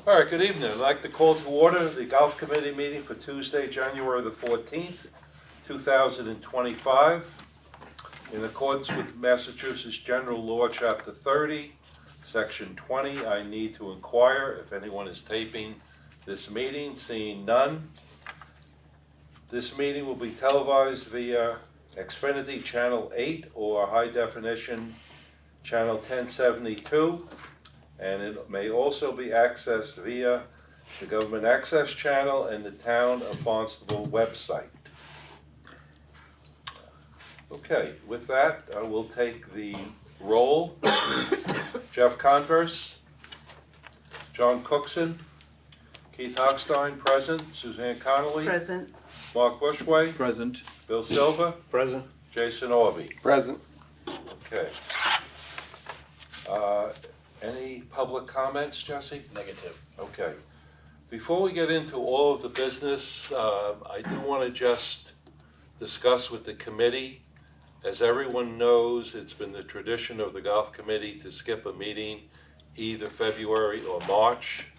All right, good evening. I'd like to call to order the Golf Committee meeting for Tuesday, January the 14th, 2025. In accordance with Massachusetts General Law, Chapter 30, Section 20, I need to inquire if anyone is taping this meeting. Seeing none, this meeting will be televised via Xfinity Channel 8 or High Definition Channel 1072. And it may also be accessed via the Government Access Channel and the Town of Barnstable website. Okay, with that, I will take the roll. Jeff Converse, John Cookson, Keith Hochstein, present. Suzanne Connolly, Present. Mark Bushway, Present. Bill Silva, Present. Jason Orby. Present. Okay. Any public comments, Jesse? Negative. Okay. Before we get into all of the business, I do want to just discuss with the committee. As everyone knows, it's been the tradition of the golf committee to skip a meeting either February or March.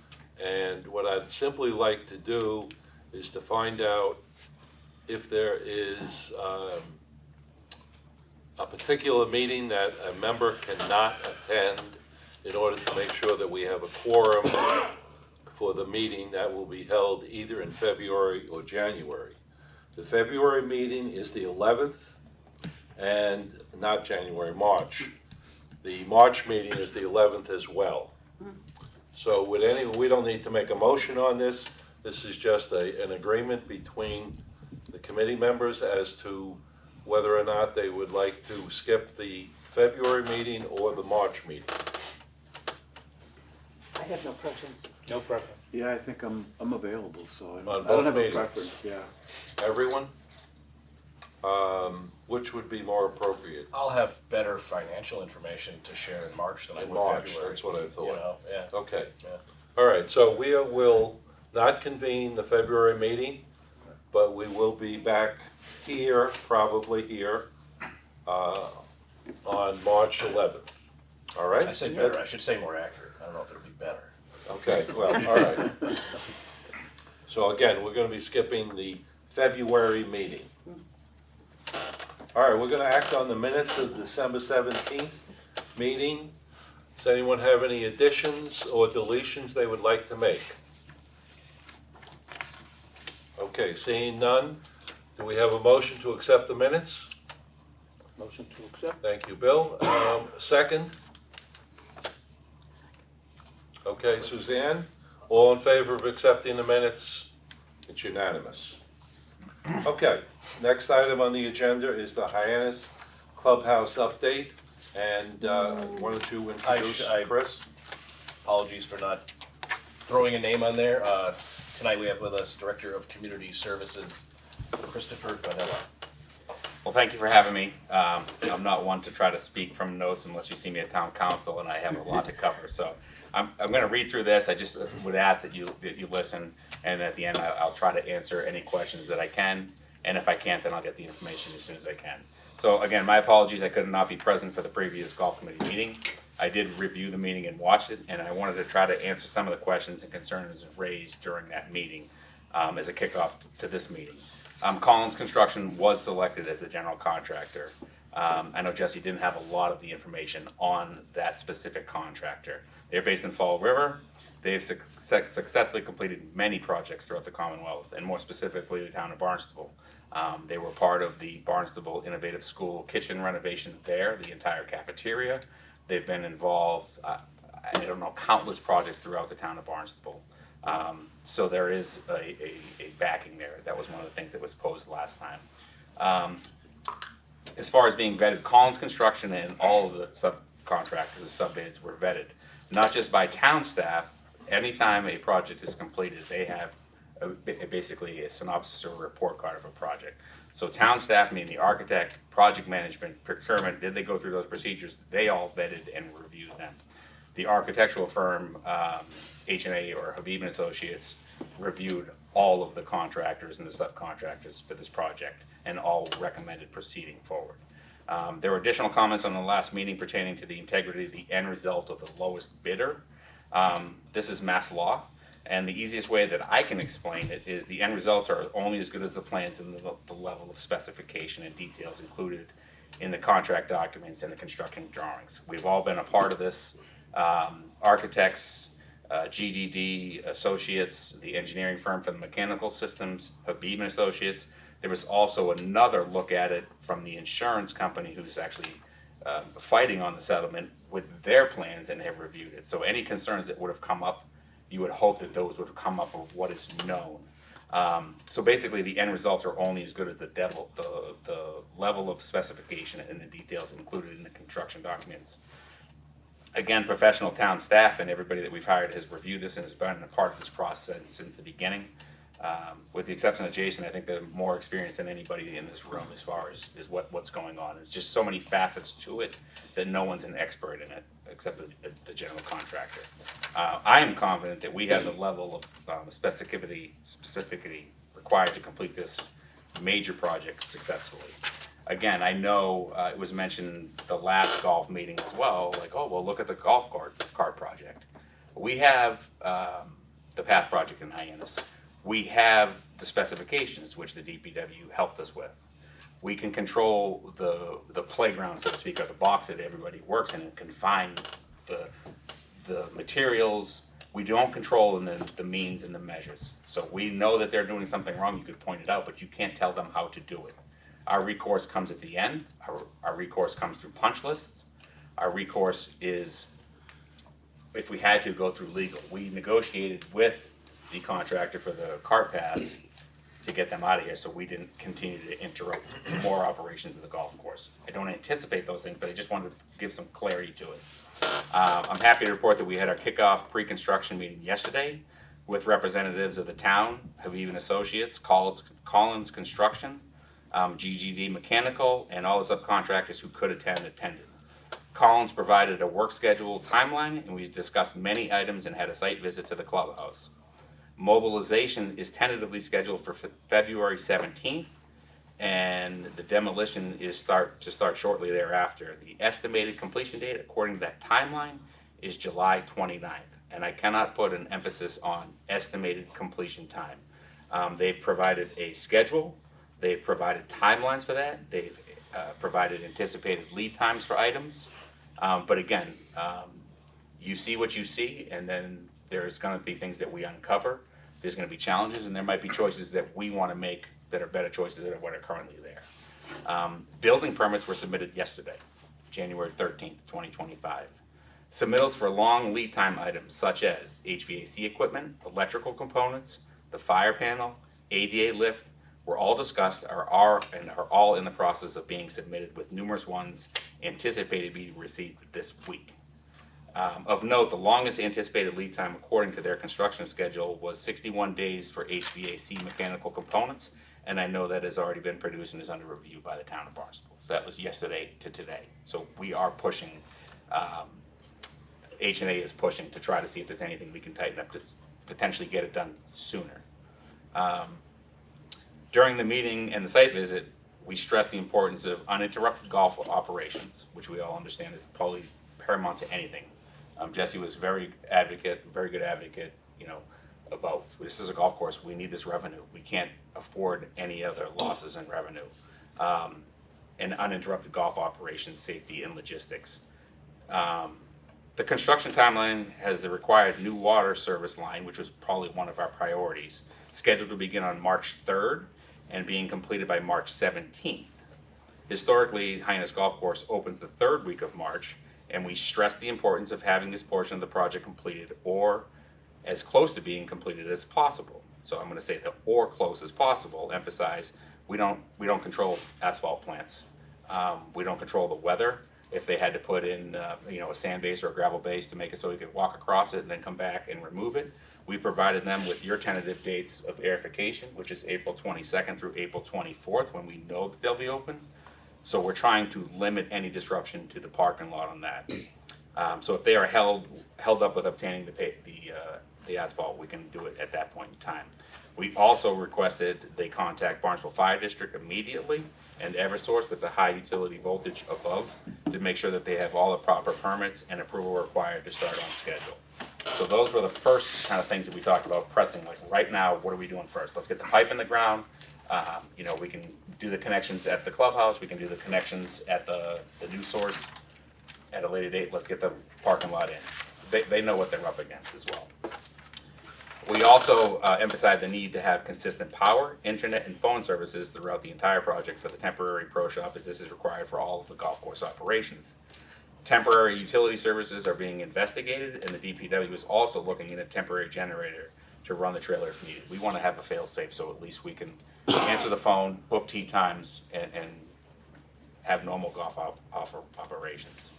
And what I'd simply like to do is to find out if there is a particular meeting that a member cannot attend in order to make sure that we have a quorum for the meeting that will be held either in February or January. The February meeting is the 11th and not January, March. The March meeting is the 11th as well. So we don't need to make a motion on this. This is just an agreement between the committee members as to whether or not they would like to skip the February meeting or the March meeting. I have no preference. No preference. Yeah, I think I'm available, so I On don't both have meetings. a preference, yeah. Everyone? Which would be more appropriate? I'll have better financial information to share in March than I In would March, February. that's what I thought. You know, yeah. Okay. Yeah. All right, so we will not convene the February meeting, but we will be back here, probably here, on March 11th. All right? I say better. I should say more accurate. I don't know if it'll be better. Okay, well, all right. So again, we're going to be skipping the February meeting. All right, we're going to act on the minutes of December 17th meeting. Does anyone have any additions or deletions they would like to make? Okay, seeing none, do we have a motion to accept the minutes? Motion to accept? Thank you, Bill. Second? Okay, Suzanne, all in favor of accepting the minutes? It's unanimous. Okay, next item on the agenda is the Hyannis Clubhouse update. And why don't you introduce Chris? Apologies for not throwing a name on there. Tonight we have with us Director of Community Services, Christopher Vanilla. Well, thank you for having me. I'm not one to try to speak from notes unless you see me at town council, and I have a lot to cover. So I'm going to read through this. I just would ask that you listen, and at the end I'll try to answer any questions that I can. And if I can't, then I'll get the information as soon as I can. So again, my apologies. I could not be present for the previous golf committee meeting. I did review the meeting and watch it, and I wanted to try to answer some of the questions and concerns raised during that meeting as a kickoff to this meeting. Collins Construction was selected as the general contractor. I know Jesse didn't have a lot of the information on that specific contractor. They're based in Fall River. They've successfully completed many projects throughout the Commonwealth, and more specifically the town of Barnstable. They were part of the Barnstable Innovative School kitchen renovation there, the entire cafeteria. They've been involved, I don't know, countless projects throughout the town of Barnstable. So there is a backing there. That was one of the things that was posed last time. As far as being vetted, Collins Construction and all of the subcontractors and subbids were vetted, not just by town staff. Anytime a project is completed, they have basically a synopsis or a report card of a project. So town staff, meaning the architect, project management, procurement, did they go through those procedures? They all vetted and reviewed them. The architectural firm, H&A or Habib and Associates, reviewed all of the contractors and the subcontractors for this project and all recommended proceeding forward. There were additional comments on the last meeting pertaining to the integrity of the end result of the lowest bidder. This is mass law, and the easiest way that I can explain it is the end results are only as good as the plans and the level of specification and details included in the contract documents and the construction drawings. We've all been a part of this. Architects, GDD Associates, the engineering firm for the mechanical systems, Habib and Associates. There was also another look at it from the insurance company who's actually fighting on the settlement with their plans and have reviewed it. So any concerns that would have come up, you would hope that those would have come up with what is known. So basically, the end results are only as good as the level of specification and the details included in the construction documents. Again, professional town staff and everybody that we've hired has reviewed this and has been a part of this process since the beginning. With the exception of Jason, I think they're more experienced than anybody in this room as far as what's going on. There's just so many facets to it that no one's an expert in it except the general contractor. I am confident that we have the level of specificity required to complete this major project successfully. Again, I know it was mentioned the last golf meeting as well, like, oh, well, look at the golf cart project. We have the path project in Hyannis. We have the specifications, which the DPW helped us with. We can control the playground, so to speak, or the box that everybody works in and confine the materials. We don't control the means and the measures. So we know that they're doing something wrong, you could point it out, but you can't tell them how to do it. Our recourse comes at the end. Our recourse comes through punch lists. Our recourse is, if we had to, go through legal. We negotiated with the contractor for the cart paths to get them out of here so we didn't continue to interrupt more operations of the golf course. I don't anticipate those things, but I just wanted to give some clarity to it. I'm happy to report that we had our kickoff pre-construction meeting yesterday with representatives of the town, Habib and Associates, Collins Construction, GGD Mechanical, and all the subcontractors who could attended. Collins provided a work schedule timeline, and we discussed many items and had a site visit to the clubhouse. Mobilization is tentatively scheduled for February 17th, and the demolition is to start shortly thereafter. The estimated completion date, according to that timeline, is July 29th, and I cannot put an emphasis on estimated completion time. They've provided a schedule. They've provided timelines for that. They've provided anticipated lead times for items. But again, you see what you see, and then there's going to be things that we uncover. There's going to be challenges, and there might be choices that we want to make that are better choices than what are currently there. Building permits were submitted yesterday, January 13th, 2025. Submittals for long lead time items such as HVAC equipment, electrical components, the fire panel, ADA lift, were all discussed, are all in the process of being submitted, with numerous ones anticipated to be received this week. Of note, the longest anticipated lead time according to their construction schedule was 61 days for HVAC mechanical components, and I know that has already been produced and is under review by the town of Barnstable. So that was yesterday to today. So we are pushing, H&A is pushing to try to see if there's anything we can tighten up to potentially get it done sooner. During the meeting and the site visit, we stressed the importance of uninterrupted golf operations, which we all understand is probably paramount to anything. Jesse was very good advocate, about this is a golf course, we need this revenue. We can't afford any other losses in revenue. And uninterrupted golf operations, safety, and logistics. The construction timeline has the required new water service line, which was probably one of our priorities, scheduled to begin on March 3rd and being completed by March 17th. Historically, Hyannis Golf Course opens the third week of March, and we stress the importance of having this portion of the project completed or as close to being completed as possible. So I'm going to say the or close as possible, emphasize we don't control asphalt plants. We don't control the weather. If they had to put in a sand base or a gravel base to make it so we could walk across it and then come back and remove it, we provided them with your tentative dates of airification, which is April 22nd through April 24th, when we know that they'll be open. So we're trying to limit any disruption to the parking lot on that. So if they are held up with obtaining the asphalt, we can do it at that point in time. We also requested they contact Barnstable Fire District immediately and Eversource with the high utility voltage above to make sure that they have all the proper permits and approval required to start on schedule. So those were the first kind of things that we talked about pressing, like right now, what are we doing first? Let's get the pipe in the ground. We can do the connections at the clubhouse, we can do the connections at the new source at a later date. Let's get the parking lot in. They know what they're up against as well. We also emphasize the need to have consistent power, internet, and phone services throughout the entire project for the temporary pro shop, as this is required for all of the golf course operations. Temporary utility services are being investigated, and the DPW is also looking at a temporary generator to run the trailer if needed. We want to have a fail-safe, so at least we can answer the phone, book tee times, and have normal golf operations.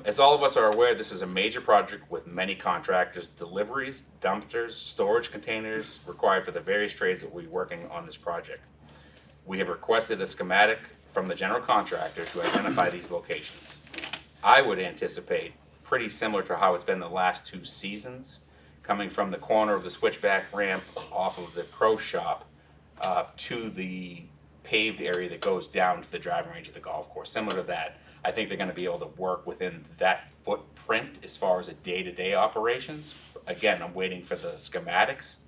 As all of us are aware, this is a major project with many contractors, deliveries, dumpsters, storage containers required for the various trades that we'll be working on this project. We have requested a schematic from the general contractor to identify these locations. I would anticipate pretty similar to how it's been the last 2 seasons, coming from the corner of the switchback ramp off of the pro shop to the paved area that goes down to the driving range of the golf course. Similar to that, I think they're going to be able to work within that footprint as far as a day-to-day operations. Again, I'm waiting for the schematics.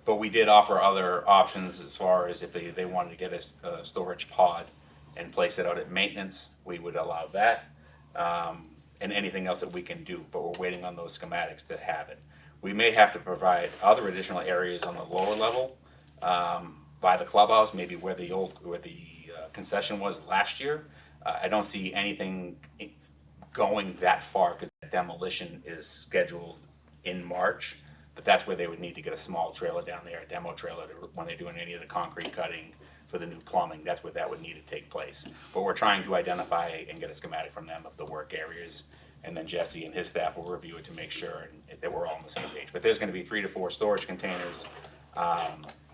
But we did offer other options as far as if they wanted to get a storage pod and place it out at maintenance, we would allow that. And anything else that we can do, but we're waiting on those schematics to have it. We may have to provide other additional areas on the lower level by the clubhouse, maybe where the concession was last year. I don't see anything going that far because demolition is scheduled in March, but that's where they would need to get a small trailer down there, a demo trailer, when they're doing any of the concrete cutting for the new plumbing. That's where that would need to take place. But we're trying to identify and get a schematic from them of the work areas, and then Jesse and his staff will review it to make sure that we're all on the same page. But there's going to be 3 to 4 storage containers.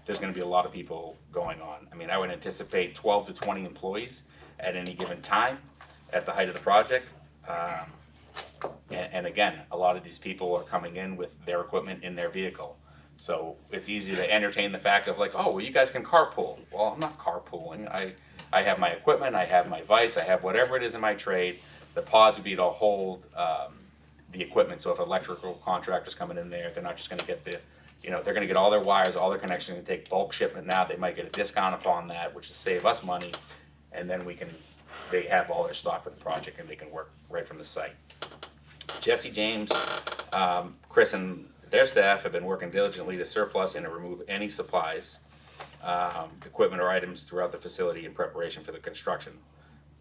There's going to be a lot of people going on. I mean, I would anticipate 12 to 20 employees at any given time at the height of the project. And again, a lot of these people are coming in with their equipment in their vehicle. So it's easy to entertain the fact of like, oh, well, you guys can carpool. Well, I'm not carpooling. I have my equipment, I have my vise, I have whatever it is in my trade. The pods would be to hold the equipment. So if electrical contractors coming in there, they're not just going to get they're going to get all their wires, all their connections, and take bulk shipment now. They might get a discount upon that, which will save us money. And then they have all their stock for the project and they can work right from the site. Jesse, James, Chris, and their staff have been working diligently to surplus and to remove any supplies, equipment, or items throughout the facility in preparation for the construction.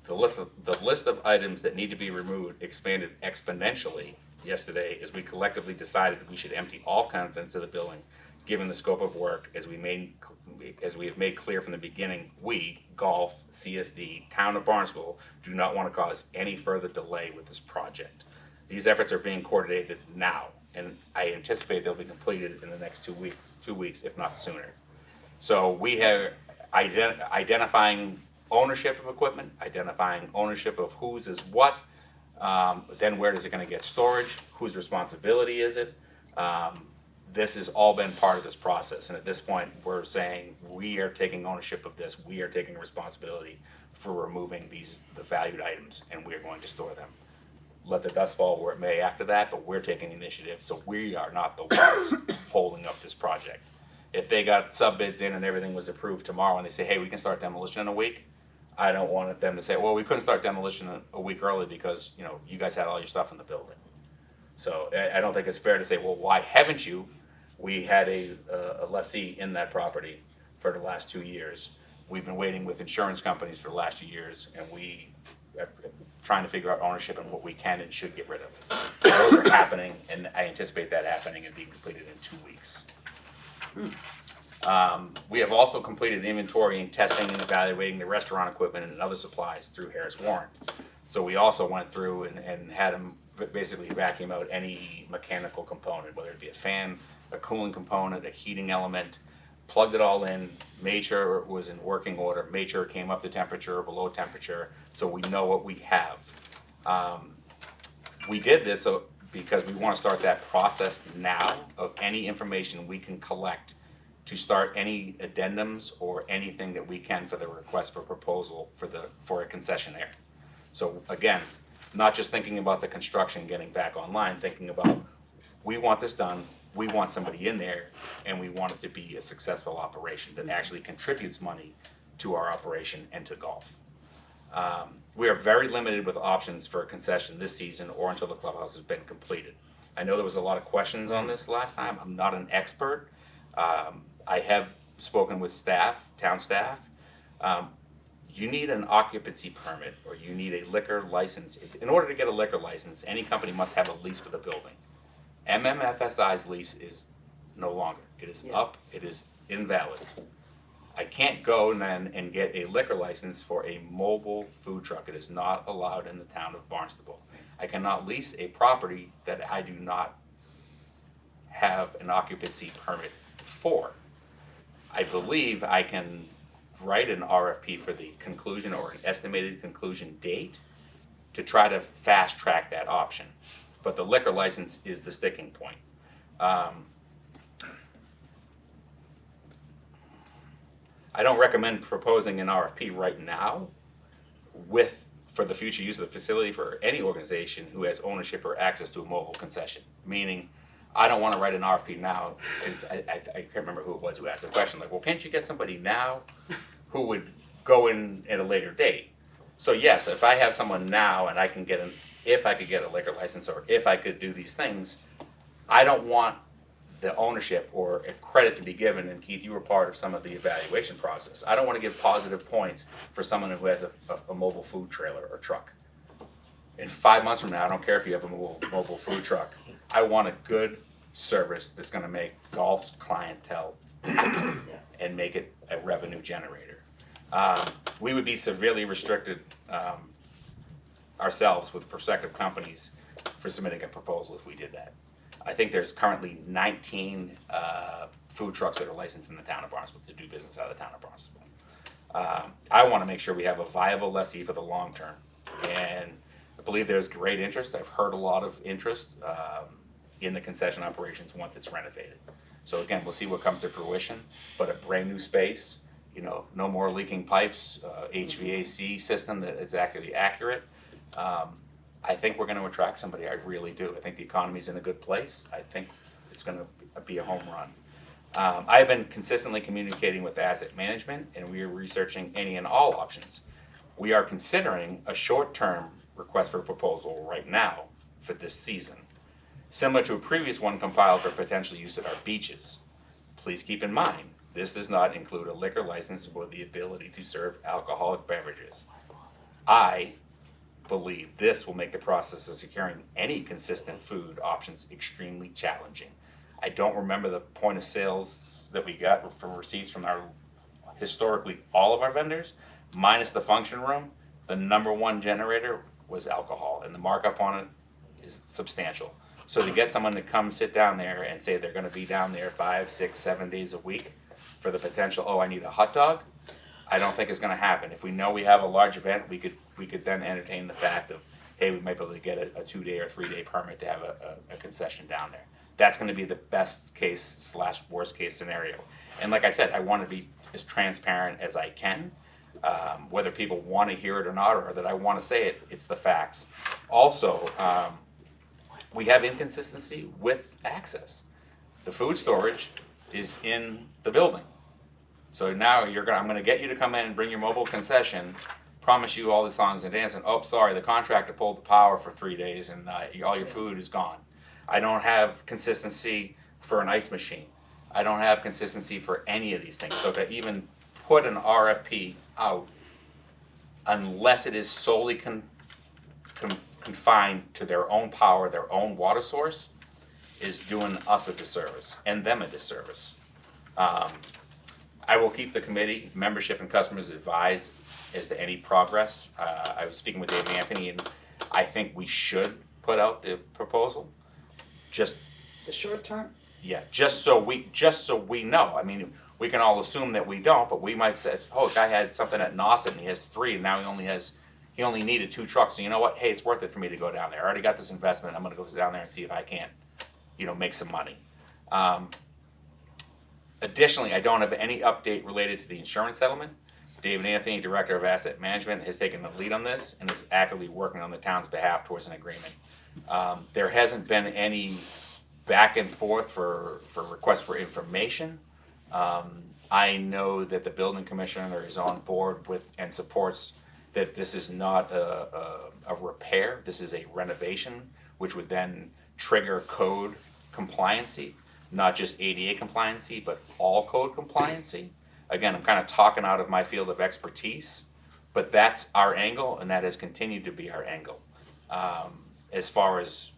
The list of items that need to be removed expanded exponentially yesterday as we collectively decided we should empty all contents of the building, given the scope of work, as we have made clear from the beginning. We, Golf, CSD, Town of Barnstable, do not want to cause any further delay with this project. These efforts are being coordinated now, and I anticipate they'll be completed in the next 2 weeks, if not sooner. So we have identifying ownership of equipment, identifying ownership of whose is what, then where is it going to get storage, whose responsibility is it. This has all been part of this process, and at this point we're saying we are taking ownership of this, we are taking responsibility for removing the valued items, and we are going to store them. Let the dust fall where it may after that, but we're taking initiative, so we are not the ones holding up this project. If they got sub bids in and everything was approved tomorrow and they say, hey, we can start demolition in a week, I don't want them to say, well, we couldn't start demolition a week early because you guys had all your stuff in the building. So I don't think it's fair to say, well, why haven't you? We had a lessee in that property for the last 2 years. We've been waiting with insurance companies for the last 2 years, and we are trying to figure out ownership and what we can and should get rid of. So those are happening, and I anticipate that happening and being completed in 2 weeks. We have also completed inventory and testing and evaluating the restaurant equipment and other supplies through Harris Warren. So we also went through and had them basically vacuum out any mechanical component, whether it be a fan, a cooling component, a heating element, plugged it all in, made sure it was in working order, made sure it came up to temperature or below temperature, so we know what we have. We did this because we want to start that process now of any information we can collect to start any addendums or anything that we can for the request for proposal for a concessionaire. So again, not just thinking about the construction getting back online, thinking about, we want this done, we want somebody in there, and we want it to be a successful operation that actually contributes money to our operation and to golf. We are very limited with options for a concession this season or until the clubhouse has been completed. I know there was a lot of questions on this last time. I'm not an expert. I have spoken with staff, town staff. You need an occupancy permit or you need a liquor license. In order to get a liquor license, any company must have a lease for the building. MMFSI's lease is no longer. It is up, it is invalid. I can't go and get a liquor license for a mobile food truck. It is not allowed in the town of Barnstable. I cannot lease a property that I do not have an occupancy permit for. I believe I can write an RFP for the conclusion or an estimated conclusion date to try to fast track that option. But the liquor license is the sticking point. I don't recommend proposing an RFP right now for the future use of the facility for any organization who has ownership or access to a mobile concession. Meaning, I don't want to write an RFP now. I can't remember who it was who asked the question, like, well, can't you get somebody now who would go in at a later date? So yes, if I have someone now and I can get if I could get a liquor license or if I could do these things, I don't want the ownership or a credit to be given, and Keith, you were part of some of the evaluation process. I don't want to give positive points for someone who has a mobile food trailer or truck. In 5 months from now, I don't care if you have a mobile food truck. I want a good service that's going to make golf's clientele happy and make it a revenue generator. We would be severely restricted ourselves with prospective companies for submitting a proposal if we did that. I think there's currently 19 food trucks that are licensed in the town of Barnstable to do business out of the town of Barnstable. I want to make sure we have a viable lessee for the long term, and I believe there's great interest. I've heard a lot of interest in the concession operations once it's renovated. So again, we'll see what comes to fruition, but a brand new space, no more leaking pipes, HVAC system that is actually accurate. I think we're going to attract somebody. I really do. I think the economy's in a good place. I think it's going to be a home run. I have been consistently communicating with asset management, and we are researching any and all options. We are considering a short-term request for proposal right now for this season, similar to a previous one compiled for potential use at our beaches. Please keep in mind, this does not include a liquor license or the ability to serve alcoholic beverages. I believe this will make the process of securing any consistent food options extremely challenging. I don't remember the point of sales that we got from receipts from our historically all of our vendors, minus the function room. The number one generator was alcohol, and the markup on it is substantial. So to get someone to come sit down there and say they're going to be down there 5, 6, 7 days a week for the potential, I need a hot dog, I don't think it's going to happen. If we know we have a large event, we could then entertain the fact of, hey, we might be able to get a 2-day or 3-day permit to have a concession down there. That's going to be the best case / worst case scenario. And like I said, I want to be as transparent as I can. Whether people want to hear it or not, or that I want to say it, it's the facts. Also, we have inconsistency with access. The food storage is in the building. So now I'm going to get you to come in and bring your mobile concession, promise you all the songs and dance, and sorry, the contractor pulled the power for 3 days and all your food is gone. I don't have consistency for an ice machine. I don't have consistency for any of these things. So to even put an RFP out, unless it is solely confined to their own power, their own water source, is doing us a disservice and them a disservice. I will keep the committee, membership, and customers advised as to any progress. I was speaking with Dave Anthony, and I think we should put out the proposal. Just The short term? yeah, just so we know. I mean, we can all assume that we don't, but we might say, oh, a guy had something at Nauset and he has 3, and now he only needed 2 trucks. So you know what? Hey, it's worth it for me to go down there. I already got this investment. I'm going to go down there and see if I can't, make some money. Additionally, I don't have any update related to the insurance settlement. David Anthony, Director of Asset Management, has taken the lead on this and is actively working on the town's behalf towards an agreement. There hasn't been any back and forth for requests for information. I know that the building commissioner is on board with and supports that this is not a repair, this is a renovation, which would then trigger code compliancy, not just ADA compliancy, but all code compliancy. Again, I'm kind of talking out of my field of expertise, but that's our angle, and that has continued to be our angle as far as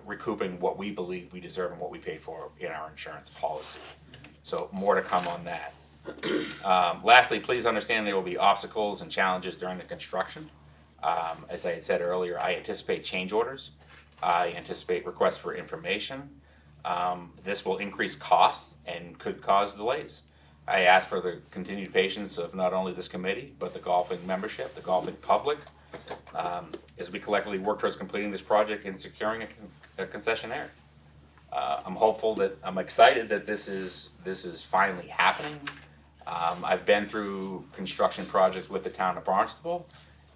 recouping what we believe we deserve and what we paid for in our insurance policy. So more to come on that. Lastly, please understand there will be obstacles and challenges during the construction. As I had said earlier, I anticipate change orders. I anticipate requests for information. This will increase costs and could cause delays. I ask for the continued patience of not only this committee, but the golfing membership, the golfing public, as we collectively work towards completing this project and securing a concessionaire. I'm excited that this is finally happening. I've been through construction projects with the town of Barnstable,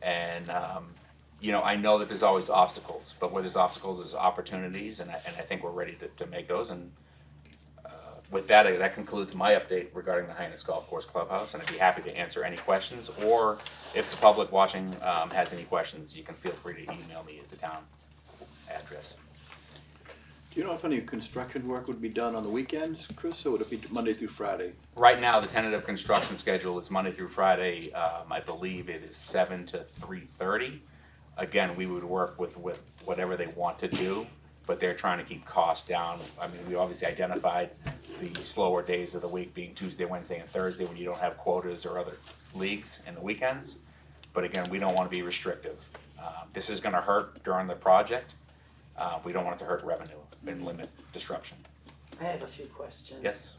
and I know that there's always obstacles, but where there's obstacles, there's opportunities, and I think we're ready to make those. And with that, that concludes my update regarding the Hyannis Golf Course Clubhouse, and I'd be happy to answer any questions, or if the public watching has any questions, you can feel free to email me at the town address. Do you know if any construction work would be done on the weekends, Chris, or would it be Monday through Friday? Right now, the tentative construction schedule is Monday through Friday. I believe it is 7 to 3:30. Again, we would work with whatever they want to do, but they're trying to keep costs down. I mean, we obviously identified the slower days of the week being Tuesday, Wednesday, and Thursday when you don't have quotas or other leagues in the weekends. But again, we don't want to be restrictive. This is going to hurt during the project. We don't want it to hurt revenue and limit disruption. I have a few questions. Yes.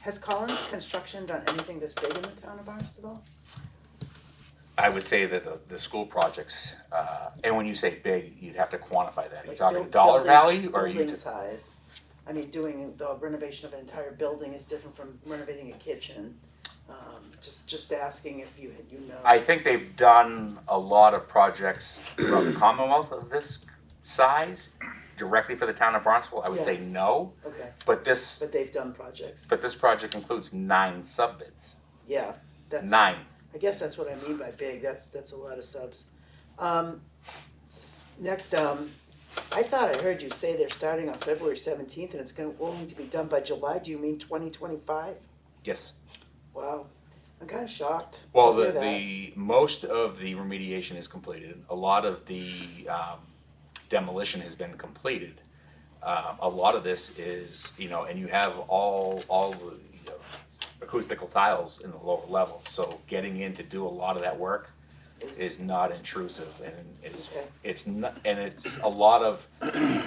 Has Collins Construction done anything this big in the town of Barnstable? I would say that the school projects, and when you say big, you'd have to quantify that. Are you Like talking buil- dollar buildings- value, or are you? Building size. I mean, doing the renovation of an entire building is different from renovating a kitchen. Just asking if you know. I think they've done a lot of projects throughout the Commonwealth of this size, directly for the town of Barnstable. I would Yeah. say no, Okay, but this they've done projects. project includes 9 sub-bids. Yeah, that's. 9. I guess that's what I mean by big, that's a lot of subs. Next, I thought I heard you say they're starting on February 17th and it's going to be done by July, do you mean 2025? Yes. Wow, I'm kinda shocked Well, to hear that. the most of the remediation is completed. A lot of the demolition has been completed. A lot of this is, and you have all the acoustical tiles in the lower level. So getting in to do a lot of that work is not intrusive, and Okay. it's a lot of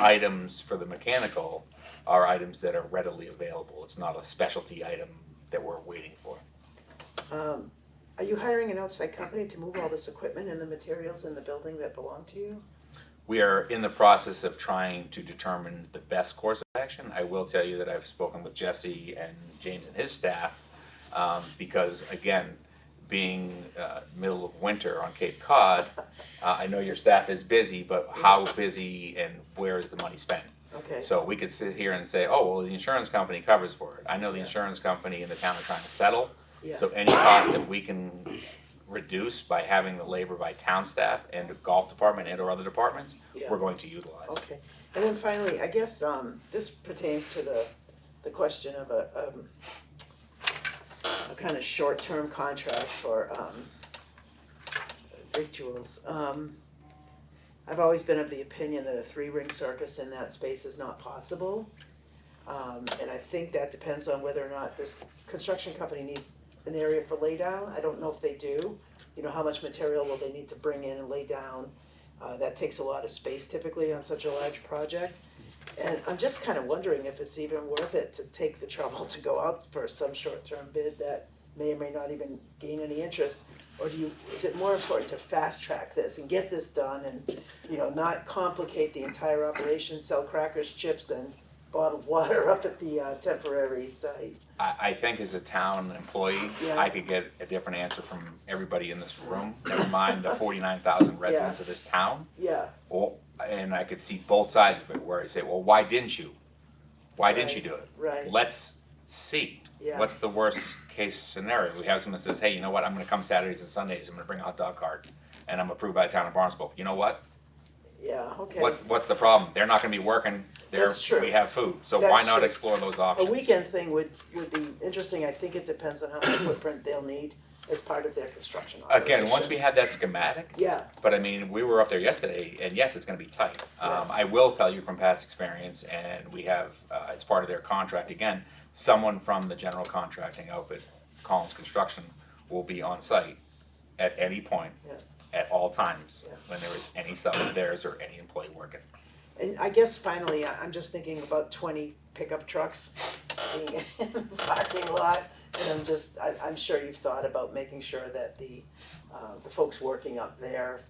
items for the mechanical are items that are readily available. It's not a specialty item that we're waiting for. Are you hiring an outside company to move all this equipment and the materials in the building that belong to you? We are in the process of trying to determine the best course of action. I will tell you that I've spoken with Jesse and James and his staff, because again, being middle of winter on Cape Cod, I know your staff is busy, but how busy and where is the money spent? Okay. So we could sit here and say, oh, well, the insurance company covers for it. I know the insurance company and the town are trying to settle. Yeah. So any cost that we can reduce by having the labor by town staff and the golf department and or other departments, Yeah. we're going to utilize. Okay, and then finally, I guess, this pertains to the question of a kind of short-term contract for, victuals. I've always been of the opinion that a 3-ring circus in that space is not possible. And I think that depends on whether or not this construction company needs an area for laydown. I don't know if they do. How much material will they need to bring in and lay down? That takes a lot of space typically on such a large project. And I'm just kind of wondering if it's even worth it to take the trouble to go out for some short-term bid that may or may not even gain any interest. Or is it more important to fast-track this and get this done and, not complicate the entire operation, sell crackers, chips, and bottled water up at the temporary site. I think as a town employee, Yeah. I could get a different answer from everybody in this room, never mind the 49,000 residents of this town. Yeah, Well, and I could see both sides of it, where I say, well, why didn't you? Why didn't you do it? right. Let's see. Yeah. What's the worst case scenario? We have someone that says, hey, you know what, I'm gonna come Saturdays and Sundays, I'm gonna bring a hot dog cart, and I'm approved by the town of Barnstable. You know what? Yeah, okay. What's the problem? They're not gonna be working, That's true. we have food, so That's why not true. explore those A options? weekend thing would be interesting. I think it depends on how much footprint they'll need as part of their construction operation. Again, once we have that schematic, Yeah, but I mean, we were up there yesterday, and yes, it's gonna be tight. Yeah. I will tell you from past experience, and we have, it's part of their contract, again, someone from the general contracting outfit, Collins Construction, will be on site at any point, Yeah. at all times, Yeah. when there is any sub of theirs or any employee working. and I guess finally, I'm just thinking about 20 pickup trucks being in the parking lot. And I'm sure you've thought about making sure that the folks working up there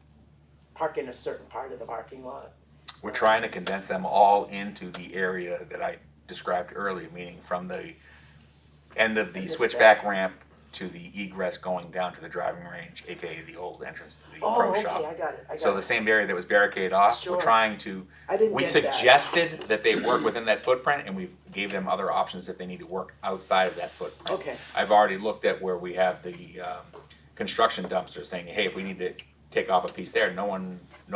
park in a certain part of the parking lot. We're trying to condense them all into the area that I described earlier, meaning from the end of I the missed switchback ramp to the egress going down to the driving range, AKA the old entrance to the pro Oh, shop. okay, I got it, So the same area that was barricaded off, Sure. we're trying to, I didn't we get that. suggested that they work within that footprint, and we gave them other options if they need to work outside of that footprint. Okay. I've already looked at where we have the construction dumpster saying, hey, if we need to take off a piece there, no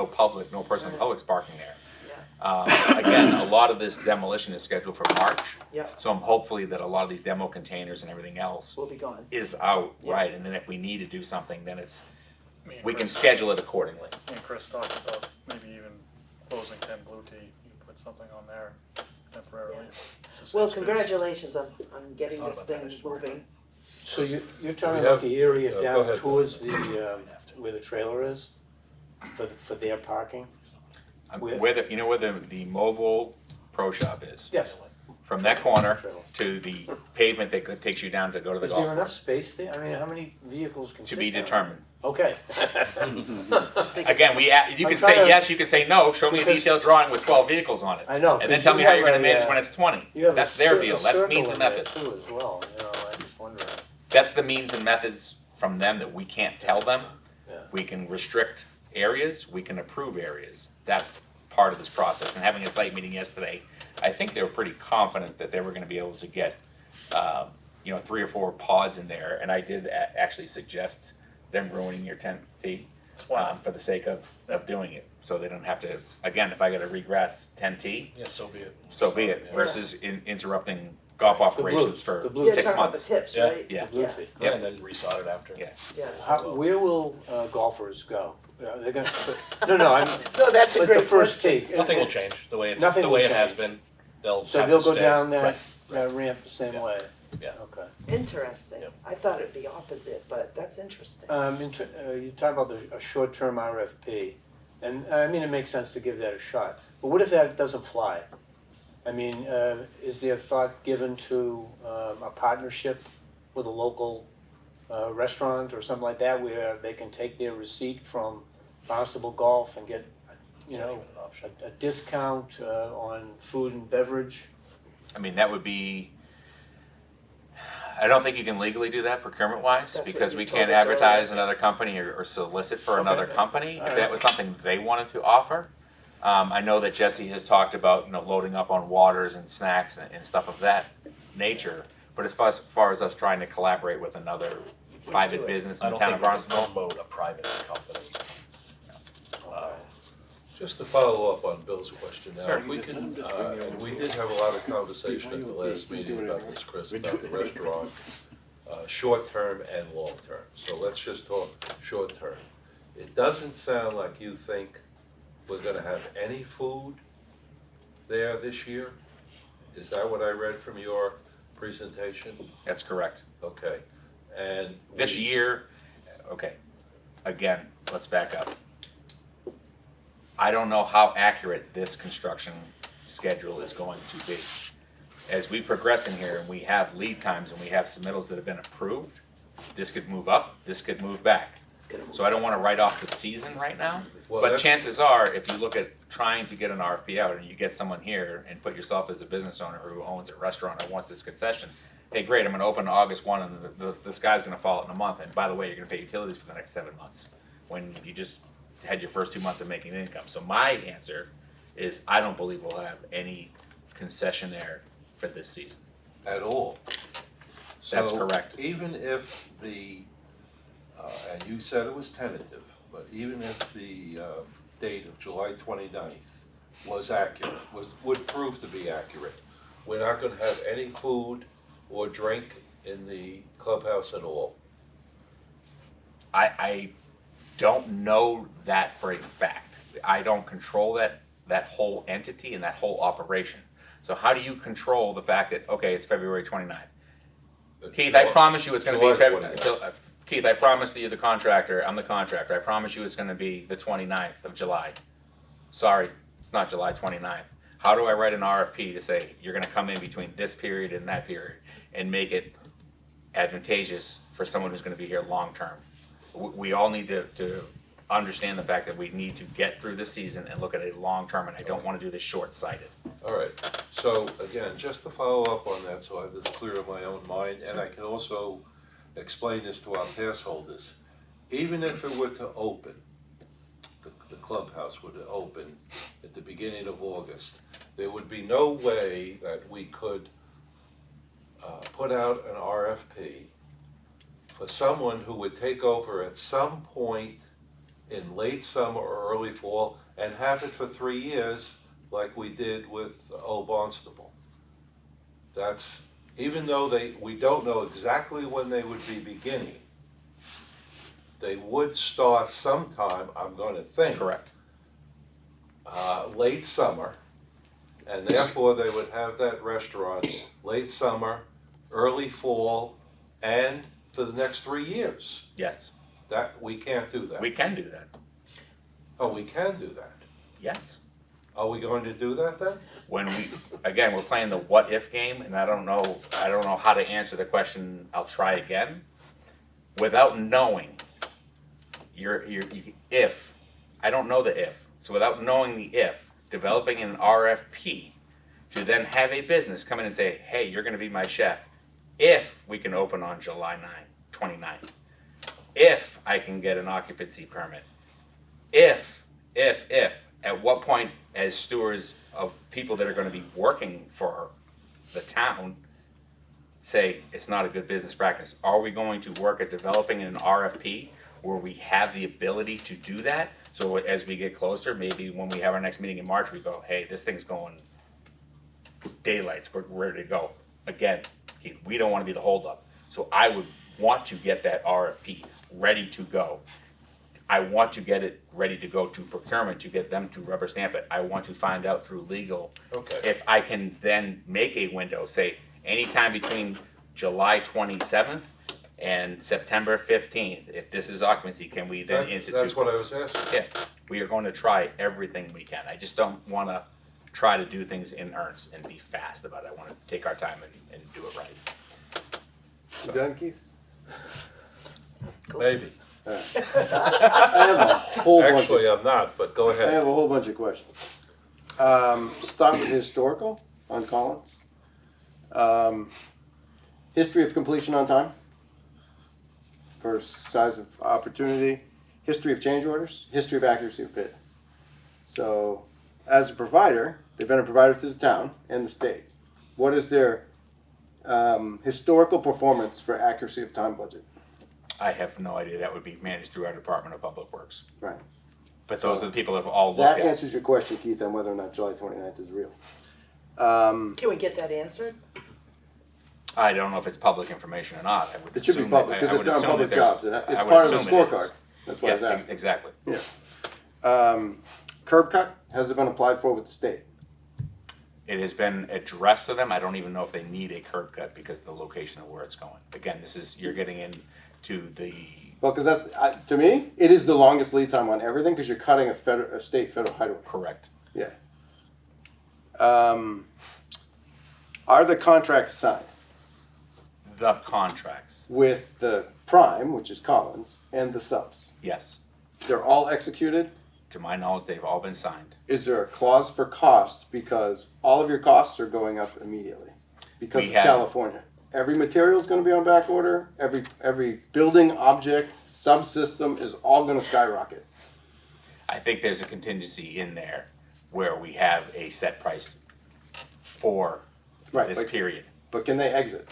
person in the public's parking there. Yeah, Again, a lot of this demolition is scheduled for March. yeah, So I'm hopefully that a lot of these demo containers and everything else we'll be gone. is out, Yeah. right? And then if we need to do something, then it's, Me and we can Chris- schedule it accordingly. Me and Chris talked about maybe even closing 10 Blue Tea, you could put something on there temporarily. Yeah. to save Well, space. congratulations on getting Thought this about that, thing I just wondered. moving. So you're talking We about have- the area go down ahead. towards the, where the trailer is? For their parking? Where- Where the, you know where the mobile pro shop is? Yes. From that corner Trailer. to the pavement that takes you down to go to the Is golf there enough course. space there? I mean, how many vehicles can To fit be down determined. there? Okay. Again, you I'm can trying say to- yes, you can say no, show me a because- detailed drawing with 12 vehicles on it. I know, And then because tell me you how you're have gonna a, manage when it's 20. You have That's a their cir- deal, a that's circle means and in there methods. too as well, you know, I'm just wondering. That's the means and methods from them that we can't tell them. Yeah. We can restrict areas, we can approve areas. That's part of this process. And having a site meeting yesterday, I think they were pretty confident that they were gonna be able to get, 3 or 4 pods in there. And I did actually suggest them ruining your 10T It's fine. for the sake of doing it. So they don't have to, again, if I gotta regrass 10T, Yeah, so be it. so be it, Yeah. versus interrupting golf operations for the blue- Yeah, 6 talking about the months. tips, Yeah. right? Yeah. Blue Yeah, Tea. Yeah, and then resod it after. Yeah. yeah. Where will golfers go? They're gonna, no, I'm, No, that's a like the great first question. tee. Nothing will change, the way Nothing the will way it change. has been, they'll So have they'll to go stay. down that, Right. that ramp the same Yeah. way? Yeah. Okay. Interesting. Yep. I thought it'd be opposite, but that's interesting. You talk about a short-term RFP, and I mean, it makes sense to give that a shot. But what if that doesn't fly? I mean, is there thought given to a partnership with a local restaurant or something like that, where they can take their receipt from Barnstable Golf and get, you Not know, even an option. a discount on food and beverage? I mean, that would be, I don't think you can legally do that procurement wise, That's what because you we told can't us earlier. advertise another company or solicit for another Okay. company. If Alright. that was something they wanted to offer. I know that Jesse has talked about, loading up on waters and snacks and stuff of that nature. But as far as us trying to collaborate with another private do it. business I in the don't town think of we can Barnstable, promote a private company. Just to follow up on Bill's question now, Sure. if we can, and we did have a lot of conversation at the last meeting about this, Chris, about the restaurant, short-term and long-term. So let's just talk short-term. It doesn't sound like you think we're gonna have any food there this year? Is that what I read from your presentation? that's correct. Okay, and. This we- year, okay, again, let's back up. I don't know how accurate this construction schedule is going to be. As we progress in here and we have lead times and we have submittals that have been approved, this could move up, this could move back. It's gonna move. So I don't wanna write off the season right now, Well, but that's- chances are, if you look at trying to get an RFP out and you get someone here and put yourself as a business owner who owns a restaurant or wants this concession, hey, great, I'm gonna open August 1 and the sky's gonna fall in a month, and by the way, you're gonna pay utilities for the next 7 months, when you just had your first 2 months of making income. So my answer is, I don't believe we'll have any concessionaire for this season. At all. That's So correct. even if the, and you said it was tentative, but even if the date of July 29th was accurate, would prove to be accurate, we're not gonna have any food or drink in the clubhouse at all. I don't know that for a fact. I don't control that whole entity and that whole operation. So how do you control the fact that, okay, it's February 29th? Keith, I promise you it's gonna be July February. 29th. Keith, I promise you the contractor, I'm the contractor, I promise you it's gonna be the 29th of July. Sorry, it's not July 29th. How do I write an RFP to say, you're gonna come in between this period and that period and make it advantageous for someone who's gonna be here long-term? We all need to understand the fact that we need to get through this season and look at it long-term, and I don't wanna do this short-sighted. All right, so again, just to follow up on that, so I have this clear in my own mind, and I can also explain this to our pass holders. Even if it were to open, the clubhouse were to open at the beginning of August, there would be no way that we could put out an RFP for someone who would take over at some point in late summer or early fall and have it for 3 years like we did with Old Barnstable. That's, even though we don't know exactly when they would be beginning, they would start sometime, I'm gonna think. Correct. Late summer, and therefore they would have that restaurant late summer, early fall, and for the next 3 years. Yes, That, we can't do that. we can do that. Oh, we can do that. Yes. Are we going to do that then? When we're playing the what if game, and I don't know how to answer the question. I'll try again. Without knowing if, I don't know the if. So without knowing the if, developing an RFP to then have a business come in and say, hey, you're gonna be my chef if we can open on July 29th. If I can get an occupancy permit. If, at what point as stewards of people that are gonna be working for the town, say it's not a good business practice? Are we going to work at developing an RFP where we have the ability to do that? So as we get closer, maybe when we have our next meeting in March, we go, hey, this thing's going daylights, we're ready to go. Again, Keith, we don't wanna be the holdup. So I would want to get that RFP ready to go. I want to get it ready to go to procurement, to get them to rubber stamp it. I want to find out through legal Okay. if I can then make a window, say, anytime between July 27th and September 15th, if this is occupancy, can we then institute That's what I this? was asking. Yeah, we are going to try everything we can. I just don't wanna try to do things in earnest and be fast about it. I wanna take our time and do it right. You done, Keith? Maybe. I have a whole bunch. Actually, I'm not, but go I ahead. have a whole bunch of questions. Start with historical on Collins. History of completion on time. First size of opportunity. History of change orders. History of accuracy of bid. So, as a provider, they've been a provider to the town and the state. What is their historical performance for accuracy of time budget? I have no idea. That would be managed through our Department of Public Works. Right. But those are the people that have all looked That at. answers your question, Keith, on whether or not July 29th is real. Can we get that answered? I don't know if it's public information or not. I would It should be assume public, I because would it's on assume public that there's- jobs, and I it's would part of the assume it is. scorecard. That's why I was Yeah, asking. exactly. Yeah. Curb cut, has it been applied for with the state? It has been addressed to them. I don't even know if they need a curb cut because of the location of where it's going. Again, you're getting into the, Well, because that's, to me, it is the longest lead time on everything, because you're cutting a state federal highway. correct. Yeah. Are the contracts signed? The contracts, with the prime, which is Collins, and the subs. yes. They're all executed. To my knowledge, they've all been signed. Is there a clause for costs because all of your costs are going up immediately because We of have- California? Every material is going to be on back order. Every building object, subsystem is all going to skyrocket. I think there's a contingency in there where we have a set price for Right, this but- period. But can they exit?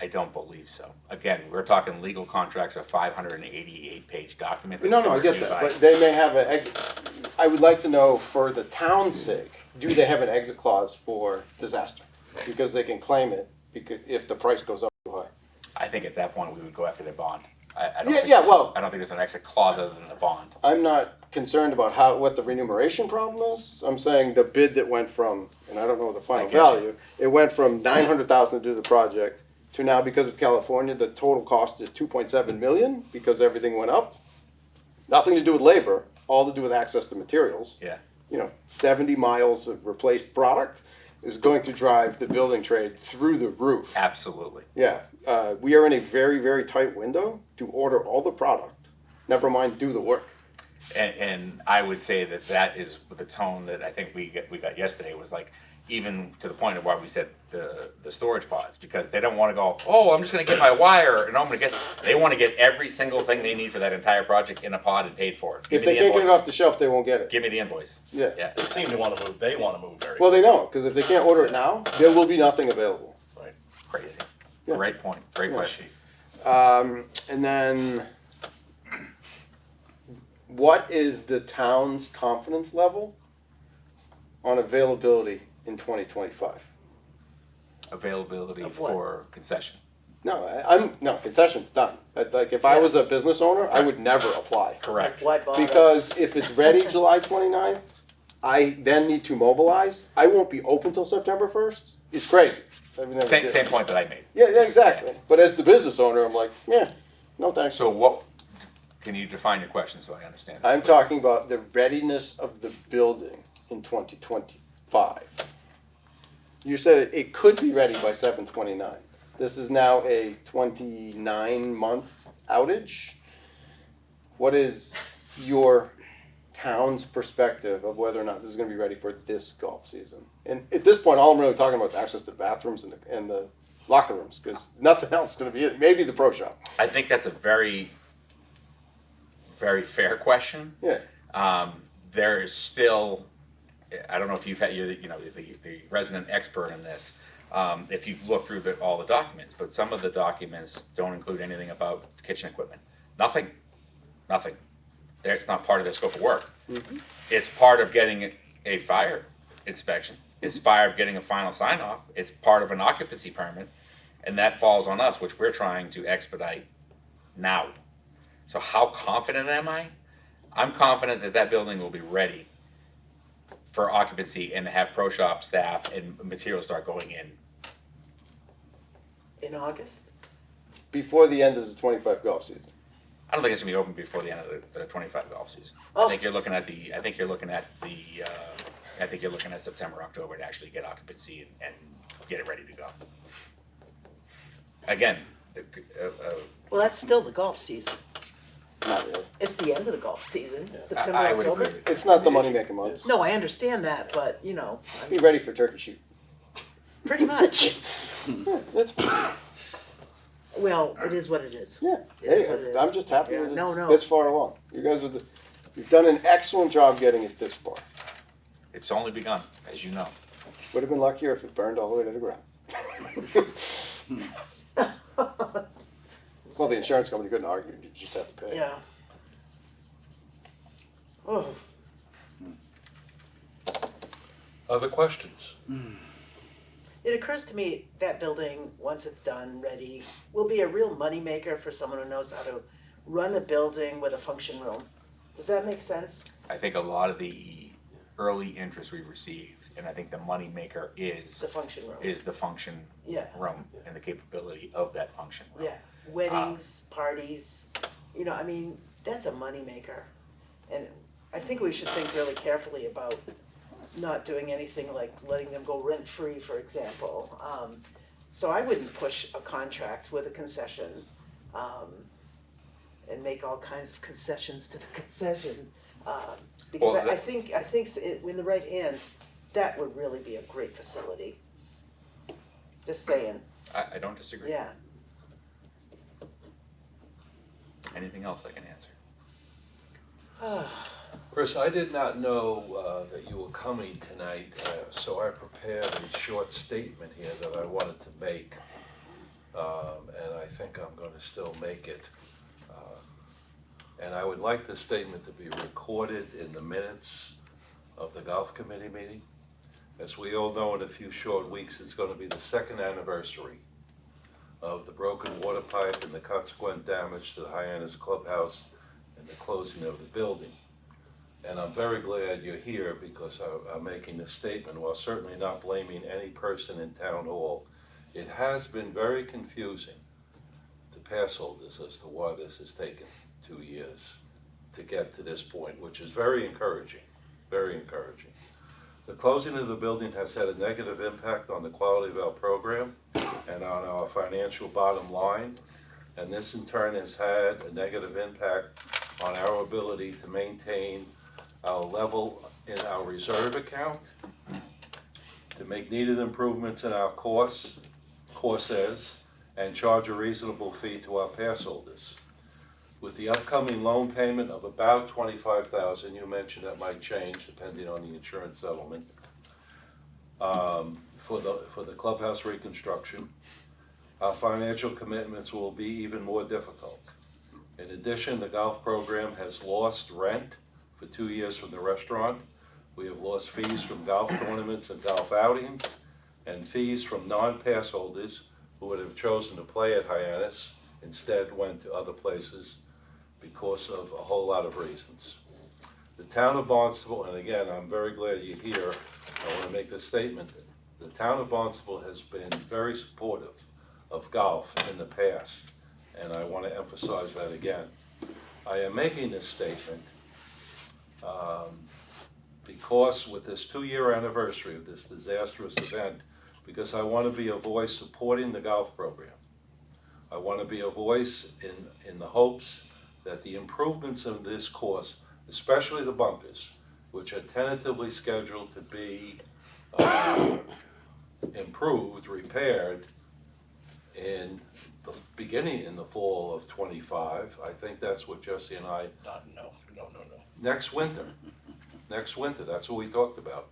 I don't believe so. Again, we're talking legal contracts, a 588-page document. that's No, been I get reviewed that, by- but they may have an exit. I would like to know, for the town's sake, do they have an exit clause for disaster? Because they can claim it because if the price goes up too high. I think at that point, we would go after their bond. I don't Yeah, think yeah, there's- well- I don't think there's an exit clause other than the bond. I'm not concerned about what the remuneration problem is. I'm saying the bid that went from, and I don't know the final I get you. value, it went from 900,000 to do the project to now, because of California, the total cost is 2.7 million because everything went up. Nothing to do with labor, all to do with access to materials. Yeah. 70 miles of replaced product is going to drive the building trade through the roof. Absolutely. Yeah, we are in a very, very tight window to order all the product, never mind do the work. And I would say that is the tone that I think we got yesterday was like, even to the point of why we said the storage pods, because they don't want to go, oh, I'm just going to get my wire and I'm going to get, they want to get every single thing they need for that entire project in a pod and paid for it. Give If me they the can't get it invoice. off the shelf, they won't get it. Give me the invoice. Yeah. Yeah. They seem to want to move, they want to move very. Well, they know, because if they can't order it now, there will be nothing available. Right. Crazy. Yeah. Great point. Great Yeah. question. And then, what is the town's confidence level on availability in 2025? Availability Of what? for concession. No, concession's done. Like, if I was a business owner, I would never apply. Correct. Why bother? Because if it's ready July 29th, I then need to mobilize. I won't be open till September 1st. It's crazy. I mean, Same point that I made. Yeah, exactly. But as the business owner, I'm like, yeah, no thanks. So what, can you define your question so I understand? I'm talking about the readiness of the building in 2025. You said it could be ready by 7/29. This is now a 29-month outage. What is your town's perspective of whether or not this is going to be ready for this golf season? And at this point, all I'm really talking about is access to the bathrooms and the locker rooms, because nothing else is going to be it. Maybe the pro shop. I think that's a very, very fair question. Yeah. There is still, I don't know if you've had, the resident expert in this, if you've looked through all the documents, but some of the documents don't include anything about kitchen equipment. Nothing. It's not part of the scope of work. Mm-hmm. It's part of getting a fire inspection. It's part of getting a final sign off. It's part of an occupancy permit, and that falls on us, which we're trying to expedite now. So how confident am I? I'm confident that that building will be ready for occupancy and have pro shop staff and materials start going in. In August? Before the end of the 25 golf season. I don't think it's gonna be open before the end of the 25 golf season. Oh. I think you're looking at September, October to actually get occupancy and get it ready to go. Again, Well, that's still the golf season. Not really. It's the end of the golf season, September, I would October. agree with It's not the money-making months. No, I understand that, but, I Be mean, ready for turkey shoot. pretty much. Yeah, that's fine. Well, it is what it is. Yeah. It is Hey, what it is. I'm just happy Yeah, that no, it's no. this far along. You guys you've done an excellent job getting it this far. it's only begun, as you know. Would have been luckier if it burned all the way to the ground. Well, the insurance company couldn't argue. You just have to pay. Yeah. Oh, Other questions? it occurs to me that building, once it's done, ready, will be a real moneymaker for someone who knows how to run a building with a function room. Does that make sense? I think a lot of the early interest we've received, and I think the moneymaker It's a function room. is the function Yeah. room and the capability of that function room. Yeah, weddings, parties, I mean, that's a moneymaker. And I think we should think really carefully about not doing anything like letting them go rent-free, for example. So I wouldn't push a contract with a concession, and make all kinds of concessions to the concession. Because Well, I think in the right hands, that would really be a great facility. Just saying, I don't disagree. yeah. Anything else I can answer? Chris, I did not know that you were coming tonight, so I prepared a short statement here that I wanted to make, and I think I'm going to still make it. And I would like this statement to be recorded in the minutes of the golf committee meeting. As we all know, in a few short weeks, it's going to be the second anniversary of the broken water pipe and the consequent damage to the Hyannis Clubhouse and the closing of the building. And I'm very glad you're here because I'm making this statement, while certainly not blaming any person in town hall. It has been very confusing to pass holders as to why this has taken 2 years to get to this point, which is very encouraging, very encouraging. The closing of the building has had a negative impact on the quality of our program and on our financial bottom line. And this in turn has had a negative impact on our ability to maintain our level in our reserve account, to make needed improvements in our courses, and charge a reasonable fee to our pass holders. With the upcoming loan payment of about $25,000, you mentioned that might change depending on the insurance settlement, for the clubhouse reconstruction, our financial commitments will be even more difficult. In addition, the golf program has lost rent for 2 years from the restaurant. We have lost fees from golf tournaments and golf outings, and fees from non-pass holders who would have chosen to play at Hyannis instead went to other places because of a whole lot of reasons. The town of Barnstable, and again, I'm very glad you're here, I want to make this statement. The town of Barnstable has been very supportive of golf in the past, and I want to emphasize that again. I am making this statement because with this 2-year anniversary of this disastrous event, because I want to be a voice supporting the golf program. I want to be a voice in the hopes that the improvements of this course, especially the bunkers, which are tentatively scheduled to be improved, repaired in the beginning in the fall of '25. I think that's what Jesse and I, No. next winter, that's what we talked about.